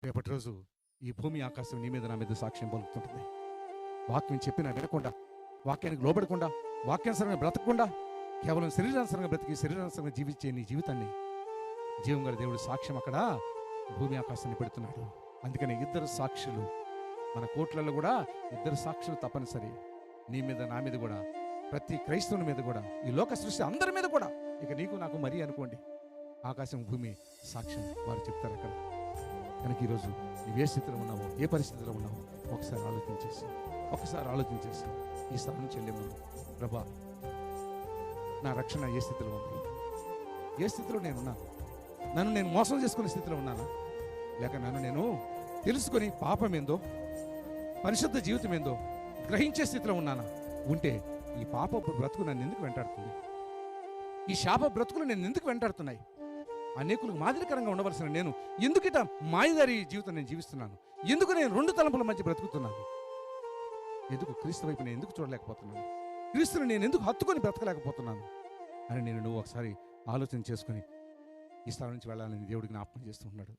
రేపటి రోజు ఈ భూమి ఆకాశం నీ మీద నా మీద సాక్ష్యం పలుకుతుంటుంది. వాక్యం చెప్పినా వినకుండా, వాక్యానికి లోబడకుండా, వాక్యానుసరంగా బ్రతకకుండా, కేవలం శరీరానుసరంగా బ్రతికి శరీరానుసరంగా జీవించే నీ జీవితాన్ని జీవం గల దేవుడు సాక్ష్యం అక్కడ భూమి ఆకాశాన్ని పెడుతున్నాడు. అందుకని ఇద్దరు సాక్షులు, మన కోట్లలో కూడా ఇద్దరు సాక్షులు తప్పనిసరి. నీ మీద నా మీద కూడా, ప్రతి క్రైస్తవుని మీద కూడా, ఈ లోక సృష్టి అందరి మీద కూడా, ఇక నీకు నాకు మరీ అనుకోండి, ఆకాశం భూమి సాక్ష్యం వారు చెప్తారు అక్కడ. కనుక ఈరోజు నువ్వు ఏ స్థితిలో ఉన్నావో, ఏ పరిస్థితిలో ఉన్నావో ఒకసారి ఆలోచించేసి ఈ స్థలం నుంచి వెళ్ళే ముందు, ప్రభా నా రక్షణ ఏ స్థితిలో ఉంది, ఏ స్థితిలో నేనున్నాను, నన్ను నేను మోసం చేసుకునే స్థితిలో ఉన్నానా, లేక నన్ను నేను తెలుసుకొని పాపం ఏందో పరిశుద్ధ జీవితం ఏందో గ్రహించే స్థితిలో ఉన్నానా? ఉంటే ఈ పాప బ్రతుకు నన్ను ఎందుకు వెంటాడుతుంది, ఈ శాప బ్రతుకులు నేను ఎందుకు వెంటాడుతున్నాయి, అనేకులకు మాదిరికరంగా ఉండవలసిన నేను ఎందుకిట మాయదారి జీవితం నేను జీవిస్తున్నాను, ఎందుకు నేను రెండు తలంపుల మధ్య బ్రతుకుతున్నాను, ఎందుకు క్రీస్తు వైపు నేను ఎందుకు చూడలేకపోతున్నాను, క్రీస్తుని నేను ఎందుకు హత్తుకొని బ్రతకలేకపోతున్నాను అని నువ్వు ఒకసారి ఆలోచన చేసుకుని ఈ స్థలం నుంచి వెళ్ళాలని దేవుడికి జ్ఞాపకం చేస్తూ ఉన్నాడు.